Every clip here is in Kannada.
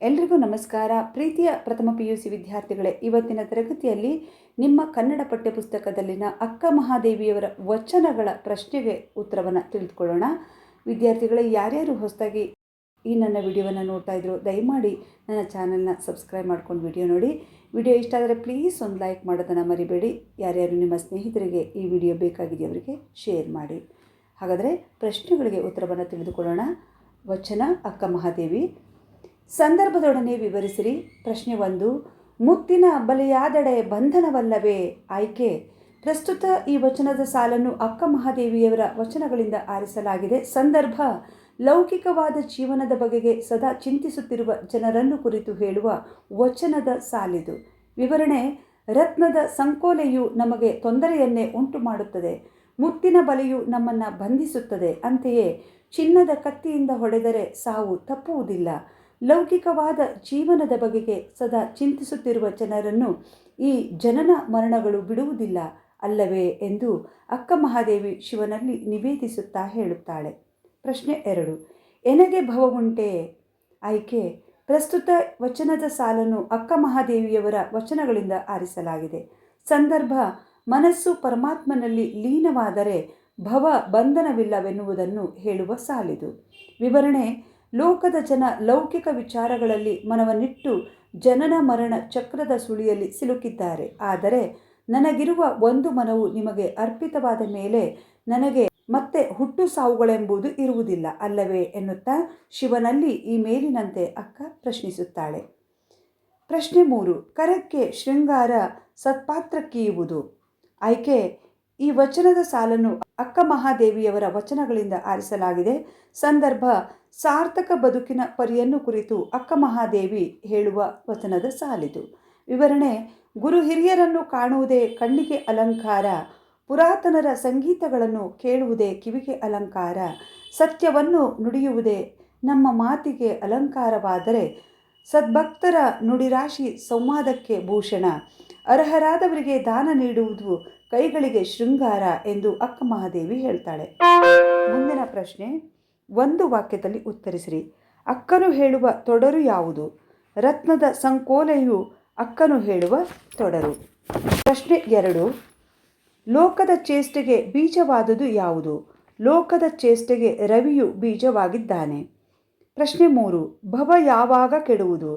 ಎಲ್ರಿಗೂ ನಮಸ್ಕಾರ. ಪ್ರೀತಿಯ ಪ್ರಥಮ PUC ವಿದ್ಯಾರ್ಥಿಗಳೇ, ಇವತ್ತಿನ ತರಗತಿಯಲ್ಲಿ ನಿಮ್ಮ ಕನ್ನಡ ಪಠ್ಯಪುಸ್ತಕದಲ್ಲಿನ ಅಕ್ಕ ಮಹಾದೇವಿಯವರ ವಚನಗಳ ಪ್ರಶ್ನೆಗೆ ಉತ್ತರವನ್ನು ತಿಳಿದುಕೊಳ್ಳೋಣ. ವಿದ್ಯಾರ್ಥಿಗಳೇ, ಯಾರ್ಯಾರು ಹೊಸದಾಗಿ ಈ ನನ್ನ ವಿಡಿಯೋವನ್ನು ನೋಡ್ತಾ ಇದ್ರು, ದಯಮಾಡಿ ನನ್ನ ಚಾನಲ್ನ ಸಬ್ಸ್ಕ್ರೈಬ್ ಮಾಡ್ಕೊಂಡು ವಿಡಿಯೋ ನೋಡಿ. ವಿಡಿಯೋ ಇಷ್ಟ ಆದರೆ ಪ್ಲೀಸ್ ಒಂದು ಲೈಕ್ ಮಾಡೋದನ್ನು ಮರಿಬೇಡಿ. ಯಾರ್ಯಾರು ನಿಮ್ಮ ಸ್ನೇಹಿತರಿಗೆ ಈ ವಿಡಿಯೋ ಬೇಕಾಗಿದೆಯವರಿಗೆ ಶೇರ್ ಮಾಡಿ. ಹಾಗಾದರೆ ಪ್ರಶ್ನೆಗಳಿಗೆ ಉತ್ತರವನ್ನು ತಿಳಿದುಕೊಳ್ಳೋಣ. ವಚನ ಅಕ್ಕ ಮಹಾದೇವಿ. ಸಂದರ್ಭದೊಡನೆ ವಿವರಿಸಿರಿ. ಪ್ರಶ್ನೆ 1, ಮುತ್ತಿನ ಬಲೆಯಾದಡೆ ಬಂಧನವಲ್ಲವೇ? ಆಯ್ಕೆ. ಪ್ರಸ್ತುತ ಈ ವಚನದ ಸಾಲನ್ನು ಅಕ್ಕ ಮಹಾದೇವಿಯವರ ವಚನಗಳಿಂದ ಆರಿಸಲಾಗಿದೆ. ಸಂದರ್ಭ ಲೌಕಿಕವಾದ ಜೀವನದ ಬಗೆಗೆ ಸದಾ ಚಿಂತಿಸುತ್ತಿರುವ ಜನರನ್ನು ಕುರಿತು ಹೇಳುವ ವಚನದ ಸಾಲಿದು. ವಿವರಣೆ: ರತ್ನದ ಸಂಕೋಲೆಯು ನಮಗೆ ತೊಂದರೆಯನ್ನೇ ಉಂಟು ಮಾಡುತ್ತದೆ, ಮುತ್ತಿನ ಬಲೆಯು ನಮ್ಮನ್ನು ಬಂಧಿಸುತ್ತದೆ. ಅಂತೆಯೇ ಚಿನ್ನದ ಕತ್ತಿಯಿಂದ ಹೊಡೆದರೆ ಸಾವು ತಪ್ಪುವುದಿಲ್ಲ. ಲೌಕಿಕವಾದ ಜೀವನದ ಬಗೆಗೆ ಸದಾ ಚಿಂತಿಸುತ್ತಿರುವ ಜನರನ್ನು ಈ ಜನನ ಮರಣಗಳು ಬಿಡುವುದಿಲ್ಲ ಅಲ್ಲವೇ ಎಂದು ಅಕ್ಕ ಮಹಾದೇವಿ ಶಿವನಲ್ಲಿ ನಿವೇದಿಸುತ್ತಾ ಹೇಳುತ್ತಾಳೆ. ಪ್ರಶ್ನೆ 2, ಎನಗೆ ಭವವುಂಟೆ? ಆಯ್ಕೆ. ಪ್ರಸ್ತುತ ವಚನದ ಸಾಲನ್ನು ಅಕ್ಕ ಮಹಾದೇವಿಯವರ ವಚನಗಳಿಂದ ಆರಿಸಲಾಗಿದೆ. ಸಂದರ್ಭ ಮನಸ್ಸು ಪರಮಾತ್ಮನಲ್ಲಿ ಲೀನವಾದರೆ ಭವ ಬಂಧನವಿಲ್ಲವೆನ್ನುವುದನ್ನು ಹೇಳುವ ಸಾಲಿದು. ವಿವರಣೆ: ಲೋಕದ ಜನ ಲೌಕಿಕ ವಿಚಾರಗಳಲ್ಲಿ ಮನವನ್ನಿಟ್ಟು ಜನನ ಮರಣ ಚಕ್ರದ ಸುಳಿಯಲ್ಲಿ ಸಿಲುಕಿದ್ದಾರೆ. ಆದರೆ ನನಗಿರುವ ಒಂದು ಮನವು ನಿಮಗೆ ಅರ್ಪಿತವಾದ ಮೇಲೆ ನನಗೆ ಮತ್ತೆ ಹುಟ್ಟು ಸಾವುಗಳೆಂಬುದು ಇರುವುದಿಲ್ಲ ಅಲ್ಲವೇ ಎನ್ನುತ್ತಾ ಶಿವನಲ್ಲಿ ಈ ಮೇಲಿನಂತೆ ಅಕ್ಕ ಪ್ರಶ್ನಿಸುತ್ತಾಳೆ. ಪ್ರಶ್ನೆ 3, ಕರಕ್ಕೆ ಶೃಂಗಾರ ಸತ್ಪಾತ್ರಕ್ಕೀಯುವುದು. ಆಯ್ಕೆ. ಈ ವಚನದ ಸಾಲನ್ನು ಅಕ್ಕ ಮಹಾದೇವಿಯವರ ವಚನಗಳಿಂದ ಆರಿಸಲಾಗಿದೆ. ಸಂದರ್ಭ ಸಾರ್ಥಕ ಬದುಕಿನ ಪರಿಯನ್ನು ಕುರಿತು ಅಕ್ಕ ಮಹಾದೇವಿ ಹೇಳುವ ವಚನದ ಸಾಲಿದು. ವಿವರಣೆ: ಗುರು ಹಿರಿಯರನ್ನು ಕಾಣುವುದೇ ಕಣ್ಣಿಗೆ ಅಲಂಕಾರ, ಪುರಾತನರ ಸಂಗೀತಗಳನ್ನು ಕೇಳುವುದೇ ಕಿವಿಗೆ ಅಲಂಕಾರ, ಸತ್ಯವನ್ನು ನುಡಿಯುವುದೇ ನಮ್ಮ ಮಾತಿಗೆ ಅಲಂಕಾರವಾದರೆ ಸದ್ಭಕ್ತರ ನುಡಿರಾಶಿ ಸಂವಾದಕ್ಕೆ ಭೂಷಣ, ಅರ್ಹರಾದವರಿಗೆ ದಾನ ನೀಡುವುದು ಕೈಗಳಿಗೆ ಶೃಂಗಾರ ಎಂದು ಅಕ್ಕ ಮಹಾದೇವಿ ಹೇಳ್ತಾಳೆ. ಮುಂದಿನ ಪ್ರಶ್ನೆ, ಒಂದು ವಾಕ್ಯದಲ್ಲಿ ಉತ್ತರಿಸಿರಿ. ಅಕ್ಕನು ಹೇಳುವ ತೊಡರು ಯಾವುದು? ರತ್ನದ ಸಂಕೋಲೆಯು ಅಕ್ಕನು ಹೇಳುವ ತೊಡರು. ಪ್ರಶ್ನೆ 2, ಲೋಕದ ಚೇಷ್ಟೆಗೆ ಬೀಜವಾದುದು ಯಾವುದು? ಲೋಕದ ಚೇಷ್ಟೆಗೆ ರವಿಯು ಬೀಜವಾಗಿದ್ದಾನೆ. ಪ್ರಶ್ನೆ 3, ಭವ ಯಾವಾಗ ಕೆಡುವುದು?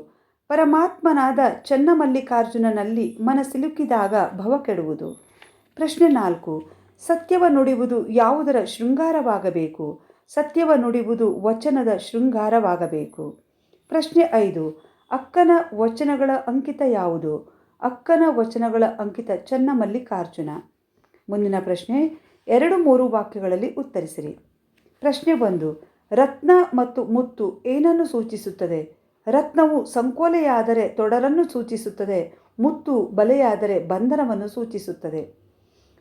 ಪರಮಾತ್ಮನಾದ ಚನ್ನಮಲ್ಲಿಕಾರ್ಜುನನಲ್ಲಿ ಮನ ಸಿಲುಕಿದಾಗ ಭವ ಕೆಡುವುದು. ಪ್ರಶ್ನೆ 4, ಸತ್ಯವ ನುಡಿಯುವುದು ಯಾವುದರ ಶೃಂಗಾರವಾಗಬೇಕು? ಸತ್ಯವ ನುಡಿಯುವುದು ವಚನದ ಶೃಂಗಾರವಾಗಬೇಕು. ಪ್ರಶ್ನೆ 5, ಅಕ್ಕನ ವಚನಗಳ ಅಂಕಿತ ಯಾವುದು? ಅಕ್ಕನ ವಚನಗಳ ಅಂಕಿತ ಚನ್ನಮಲ್ಲಿಕಾರ್ಜುನ. ಮುಂದಿನ ಪ್ರಶ್ನೆ 2-3 ವಾಕ್ಯಗಳಲ್ಲಿ ಉತ್ತರಿಸಿರಿ. ಪ್ರಶ್ನೆ 1, ರತ್ನ ಮತ್ತು ಮುತ್ತು ಏನನ್ನು ಸೂಚಿಸುತ್ತದೆ? ರತ್ನವು ಸಂಕೋಲೆಯಾದರೆ ತೊಡರನ್ನು ಸೂಚಿಸುತ್ತದೆ, ಮುತ್ತು ಬಲೆಯಾದರೆ ಬಂಧನವನ್ನು ಸೂಚಿಸುತ್ತದೆ.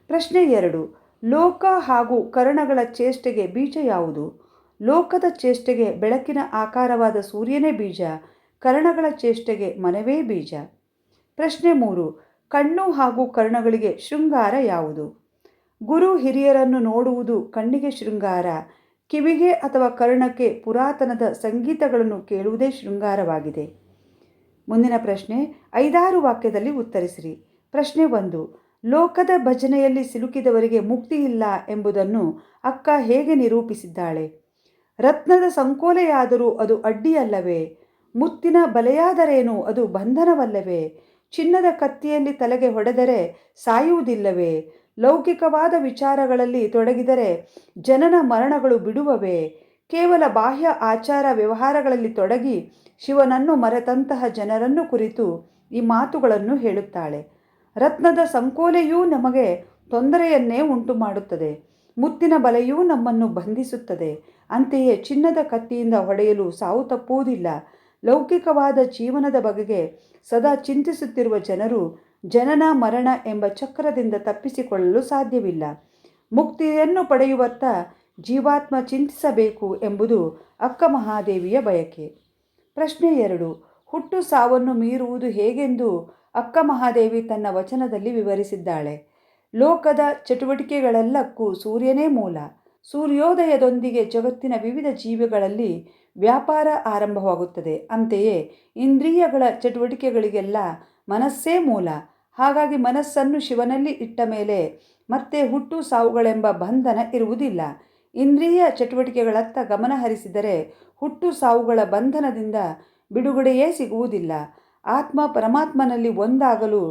ಪ್ರಶ್ನೆ 2, ಲೋಕ ಹಾಗೂ ಕರಣಗಳ ಚೇಷ್ಟೆಗೆ ಬೀಜ ಯಾವುದು? ಲೋಕದ ಚೇಷ್ಟೆಗೆ ಬೆಳಕಿನ ಆಕಾರವಾದ ಸೂರ್ಯನೇ ಬೀಜ, ಕರಣಗಳ ಚೇಷ್ಟೆಗೆ ಮನವೇ ಬೀಜ. ಪ್ರಶ್ನೆ 3, ಕಣ್ಣು ಹಾಗೂ ಕರ್ಣಗಳಿಗೆ ಶೃಂಗಾರ ಯಾವುದು? ಗುರು ಹಿರಿಯರನ್ನು ನೋಡುವುದು ಕಣ್ಣಿಗೆ ಶೃಂಗಾರ, ಕಿವಿಗೆ ಅಥವಾ ಕರ್ಣಕ್ಕೆ ಪುರಾತನದ ಸಂಗೀತಗಳನ್ನು ಕೇಳುವುದೇ ಶೃಂಗಾರವಾಗಿದೆ. ಮುಂದಿನ ಪ್ರಶ್ನೆ 5-6 ವಾಕ್ಯದಲ್ಲಿ ಉತ್ತರಿಸಿರಿ. ಪ್ರಶ್ನೆ 1, ಲೋಕದ ಭಜನೆಯಲ್ಲಿ ಸಿಲುಕಿದವರಿಗೆ ಮುಕ್ತಿ ಇಲ್ಲ ಎಂಬುದನ್ನು ಅಕ್ಕ ಹೇಗೆ ನಿರೂಪಿಸಿದ್ದಾಳೆ? ರತ್ನದ ಸಂಕೋಲೆಯಾದರೂ ಅದು ಅಡ್ಡಿಯಲ್ಲವೇ? ಮುತ್ತಿನ ಬಲೆಯಾದರೇನು ಅದು ಬಂಧನವಲ್ಲವೇ? ಚಿನ್ನದ ಕತ್ತಿಯಲ್ಲಿ ತಲೆಗೆ ಹೊಡೆದರೆ ಸಾಯುವುದಿಲ್ಲವೇ? ಲೌಕಿಕವಾದ ವಿಚಾರಗಳಲ್ಲಿ ತೊಡಗಿದರೆ ಜನನ ಮರಣಗಳು ಬಿಡುವವೇ? ಕೇವಲ ಬಾಹ್ಯ ಆಚಾರ ವ್ಯವಹಾರಗಳಲ್ಲಿ ತೊಡಗಿ ಶಿವನನ್ನು ಮರೆತಂತಹ ಜನರನ್ನು ಕುರಿತು ಈ ಮಾತುಗಳನ್ನು ಹೇಳುತ್ತಾಳೆ. ರತ್ನದ ಸಂಕೋಲೆಯೂ ನಮಗೆ ತೊಂದರೆಯನ್ನೇ ಉಂಟು ಮಾಡುತ್ತದೆ, ಮುತ್ತಿನ ಬಲೆಯೂ ನಮ್ಮನ್ನು ಬಂಧಿಸುತ್ತದೆ. ಅಂತೆಯೇ ಚಿನ್ನದ ಕತ್ತಿಯಿಂದ ಹೊಡೆಯಲು ಸಾವು ತಪ್ಪುವುದಿಲ್ಲ. ಲೌಕಿಕವಾದ ಜೀವನದ ಬಗೆಗೆ ಸದಾ ಚಿಂತಿಸುತ್ತಿರುವ ಜನರು ಜನನ ಮರಣ ಎಂಬ ಚಕ್ರದಿಂದ ತಪ್ಪಿಸಿಕೊಳ್ಳಲು ಸಾಧ್ಯವಿಲ್ಲ. ಮುಕ್ತಿಯನ್ನು ಪಡೆಯುವತ್ತ ಜೀವಾತ್ಮ ಚಿಂತಿಸಬೇಕು ಎಂಬುದು ಅಕ್ಕ ಮಹಾದೇವಿಯ ಬಯಕೆ. ಪ್ರಶ್ನೆ 2, ಹುಟ್ಟು ಸಾವನ್ನು ಮೀರುವುದು ಹೇಗೆಂದು ಅಕ್ಕ ಮಹಾದೇವಿ ತನ್ನ ವಚನದಲ್ಲಿ ವಿವರಿಸಿದ್ದಾಳೆ. ಲೋಕದ ಚಟುವಟಿಕೆಗಳೆಲ್ಲಕ್ಕೂ ಸೂರ್ಯನೇ ಮೂಲ. ಸೂರ್ಯೋದಯದೊಂದಿಗೆ ಜಗತ್ತಿನ ವಿವಿಧ ಜೀವಿಗಳಲ್ಲಿ ವ್ಯಾಪಾರ ಆರಂಭವಾಗುತ್ತದೆ. ಅಂತೆಯೇ ಇಂದ್ರಿಯಗಳ ಚಟುವಟಿಕೆಗಳಿಗೆಲ್ಲ ಮನಸ್ಸೇ ಮೂಲ. ಹಾಗಾಗಿ ಮನಸ್ಸನ್ನು ಶಿವನಲ್ಲಿ ಇಟ್ಟ ಮೇಲೆ ಮತ್ತೆ ಹುಟ್ಟು ಸಾವುಗಳೆಂಬ ಬಂಧನ ಇರುವುದಿಲ್ಲ. ಇಂದ್ರಿಯ ಚಟುವಟಿಕೆಗಳತ್ತ ಗಮನ ಹರಿಸಿದರೆ ಹುಟ್ಟು ಸಾವುಗಳ ಬಂಧನದಿಂದ ಬಿಡುಗಡೆಯೇ ಸಿಗುವುದಿಲ್ಲ. ಆತ್ಮ ಪರಮಾತ್ಮನಲ್ಲಿ ಒಂದಾಗಲು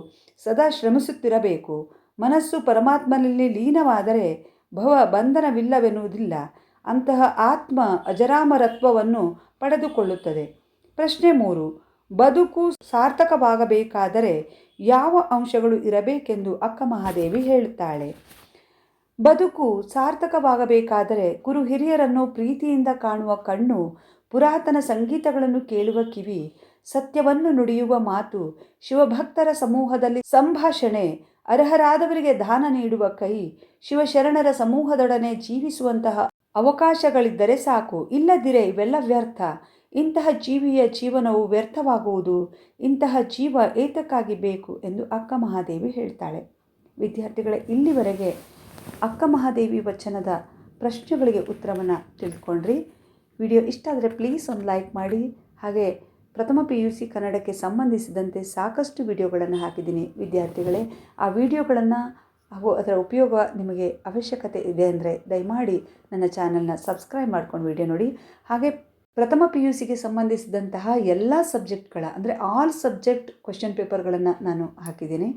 ಸದಾ ಶ್ರಮಿಸುತ್ತಿರಬೇಕು. ಮನಸ್ಸು ಪರಮಾತ್ಮನಲ್ಲಿ ಲೀನವಾದರೆ ಭವ ಬಂಧನವಿಲ್ಲವೆನ್ನುವುದಿಲ್ಲ. ಅಂತಹ ಆತ್ಮ ಅಜರಾಮರತ್ವವನ್ನು ಪಡೆದುಕೊಳ್ಳುತ್ತದೆ. ಪ್ರಶ್ನೆ 3. ಬದುಕು ಸಾರ್ಥಕವಾಗಬೇಕಾದರೆ ಯಾವ ಅಂಶಗಳು ಇರಬೇಕೆಂದು ಅಕ್ಕ ಮಹಾದೇವಿ ಹೇಳುತ್ತಾಳೆ? ಬದುಕು ಸಾರ್ಥಕವಾಗಬೇಕಾದರೆ ಗುರು ಹಿರಿಯರನ್ನು ಪ್ರೀತಿಯಿಂದ ಕಾಣುವ ಕಣ್ಣು, ಪುರಾತನ ಸಂಗೀತಗಳನ್ನು ಕೇಳುವ ಕಿವಿ, ಸತ್ಯವನ್ನು ನುಡಿಯುವ ಮಾತು, ಶಿವಭಕ್ತರ ಸಮೂಹದಲ್ಲಿ ಸಂಭಾಷಣೆ, ಅರ್ಹರಾದವರಿಗೆ ದಾನ ನೀಡುವ ಕೈ, ಶಿವಶರಣರ ಸಮೂಹದೊಡನೆ ಜೀವಿಸುವಂತಹ ಅವಕಾಶಗಳಿದ್ದರೆ ಸಾಕು. ಇಲ್ಲದಿರೇ ಇವೆಲ್ಲ ವ್ಯರ್ಥ. ಇಂತಹ ಜೀವಿಯ ಜೀವನವು ವ್ಯರ್ಥವಾಗುವುದು. ಇಂತಹ ಜೀವ ಏತಕ್ಕಾಗಿ ಬೇಕು ಎಂದು ಅಕ್ಕ ಮಹಾದೇವಿ ಹೇಳ್ತಾಳೆ. ವಿದ್ಯಾರ್ಥಿಗಳೇ, ಇಲ್ಲಿವರೆಗೆ ಅಕ್ಕ ಮಹಾದೇವಿ ವಚನದ ಪ್ರಶ್ನೆಗಳಿಗೆ ಉತ್ತರವನ್ನು ತಿಳಿದುಕೊಂಡ್ರಿ. ವಿಡಿಯೋ ಇಷ್ಟ ಆದರೆ ಪ್ಲೀಸ್ ಒಂದು ಲೈಕ್ ಮಾಡಿ. ಹಾಗೆ ಪ್ರಥಮ PUC ಕನ್ನಡಕ್ಕೆ ಸಂಬಂಧಿಸಿದಂತೆ ಸಾಕಷ್ಟು ವಿಡಿಯೋಗಳನ್ನು ಹಾಕಿದ್ದೀನಿ ವಿದ್ಯಾರ್ಥಿಗಳೇ. ಆ ವಿಡಿಯೋಗಳನ್ನು ಹಾಗೂ ಅದರ ಉಪಯೋಗ ನಿಮಗೆ ಅವಶ್ಯಕತೆ ಇದೆ ಅಂದರೆ ದಯಮಾಡಿ ನನ್ನ ಚಾನಲ್ನ ಸಬ್ಸ್ಕ್ರೈಬ್ ಮಾಡ್ಕೊಂಡು ವಿಡಿಯೋ ನೋಡಿ. ಹಾಗೆ ಪ್ರಥಮ PUCಗೆ ಸಂಬಂಧಿಸಿದಂತಹ ಎಲ್ಲ ಸಬ್ಜೆಕ್ಟ್ಗಳ ಅಂದರೆ ಆಲ್ ಸಬ್ಜೆಕ್ಟ್ ಕ್ವೆಶ್ಚನ್ ಪೇಪರ್ಗಳನ್ನು ನಾನು ಹಾಕಿದ್ದೀನಿ.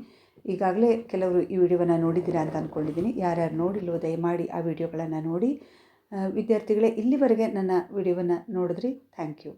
ಈಗಾಗಲೇ ಕೆಲವರು ಈ ವಿಡಿಯೋವನ್ನು ನೋಡಿದ್ದೀರಾ ಅಂತ ಅಂದ್ಕೊಂಡಿದ್ದೀನಿ. ಯಾರ್ಯಾರು ನೋಡಿಲ್ವೋ ದಯಮಾಡಿ ಆ ವಿಡಿಯೋಗಳನ್ನು ನೋಡಿ. ವಿದ್ಯಾರ್ಥಿಗಳೇ, ಇಲ್ಲಿವರೆಗೆ ನನ್ನ ವಿಡಿಯೋವನ್ನು ನೋಡಿದ್ರಿ. Thank you.